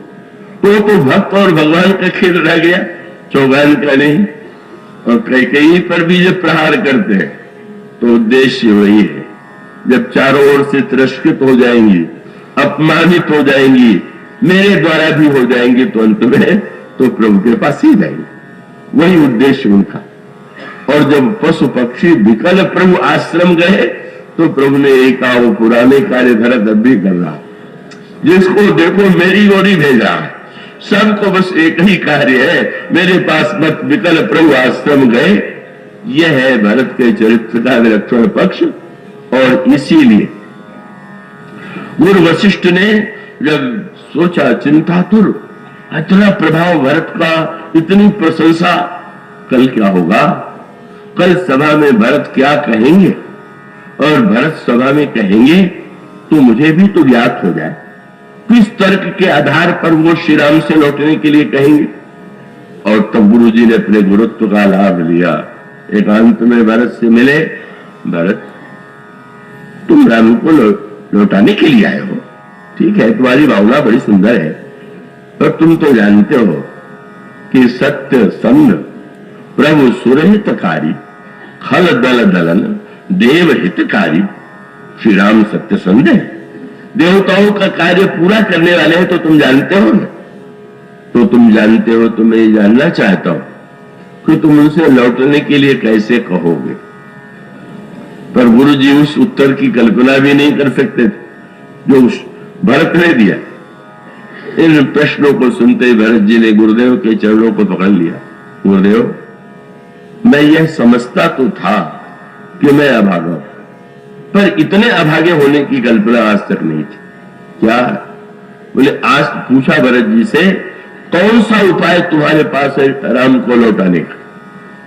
तो भक्त और भगवान का खेल रह गया, चौगान का नहीं। और कैकेयी पर भी जब प्रहार करते हैं तो उद्देश्य वही है, जब चारों ओर से तिरस्कृत हो जाएंगी, अपमानित हो जाएंगी, मेरे द्वारा भी हो जाएंगी, तो अंत में तो प्रभु के पास ही जाएंगे। वही उद्देश्य उनका। और जब पशु पक्षी विकल प्रभु आश्रम गए तो प्रभु ने एक कहा, वो पुराने कार्य भरत अब भी कर रहा, जिसको देखो मेरी ओर ही भेजा, सबको बस एक ही कार्य है, मेरे पास मत। विकल प्रभु आश्रम गए, यह है भरत के चरित्र का विलक्षण पक्ष। और इसीलिए गुरु वशिष्ठ ने जब सोचा, चिंतातुर, इतना प्रभाव भरत का, इतनी प्रशंसा, कल क्या होगा? कल सभा में भरत क्या कहेंगे? और भरत सभा में कहेंगे तो मुझे भी तो ज्ञात हो जाए किस तर्क के आधार पर वो श्री राम से लौटने के लिए कहेंगे। और तब गुरु जी ने अपने गुरुत्व का लाभ लिया। एकांत में भरत से मिले, भरत तुम राम को लौटाने के लिए आए हो, ठीक है, तुम्हारी भावना बड़ी सुंदर है, पर तुम तो जानते हो कि सत्य संग प्रभु सुरहितकारी, खल दल दलन देव हितकारी। श्री राम सत्य संग है, देवताओं का कार्य पूरा करने वाले हैं, तो तुम जानते हो ना। तो तुम जानते हो तो मैं ये जानना चाहता हूं कि तुम उनसे लौटने के लिए कैसे कहोगे। पर गुरु जी उस उत्तर की कल्पना भी नहीं कर सकते थे जो उस भरत ने दिया। इन प्रश्नों को सुनते ही भरत जी ने गुरुदेव के चरणों को पकड़ लिया। गुरुदेव, मैं यह समझता तो था कि मैं अभागा हूं, पर इतने अभागे होने की कल्पना आज तक नहीं थी। क्या? बोले, आज पूछा भरत जी से, कौन सा उपाय तुम्हारे पास है राम को लौटाने का?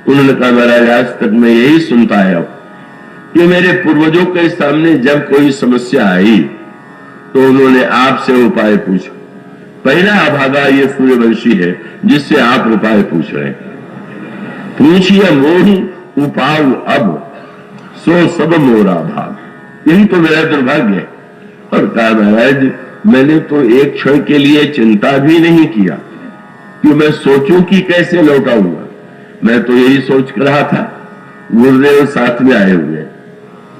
उन्होंने कहा, महाराज, आज तक मैं यही सुनता आया हूं कि मेरे पूर्वजों के सामने जब कोई समस्या आई तो उन्होंने आपसे उपाय पूछा। पहला अभागा ये सूर्यवंशी है जिससे आप उपाय पूछ रहे हैं। पूछिए मोहि उपाय अब, सो सब मोरा भाग। यही तो मेरा दुर्भाग्य है। और कहा, महाराज, मैंने तो एक क्षण के लिए चिंता भी नहीं किया कि मैं सोचूं कि कैसे लौटाऊंगा। मैं तो यही सोच कर रहा था, गुरुदेव साथ में आए हुए,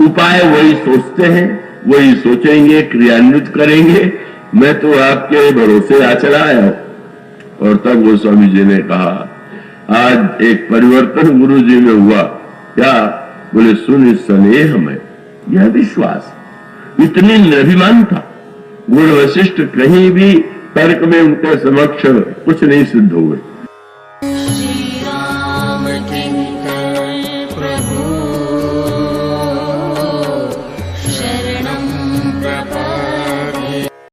उपाय वही सोचते हैं, वही सोचेंगे, क्रियान्वित करेंगे। मैं तो आपके भरोसे आ चला आया हूं। और तब गोस्वामी जी ने कहा, आज एक परिवर्तन गुरु जी में हुआ। क्या? बोले, सुन स्नेह में यह विश्वास। इतनी निर्भिमान था गुरु वशिष्ठ, कहीं भी तर्क में उनके समक्ष कुछ नहीं सिद्ध हुए। श्री राम की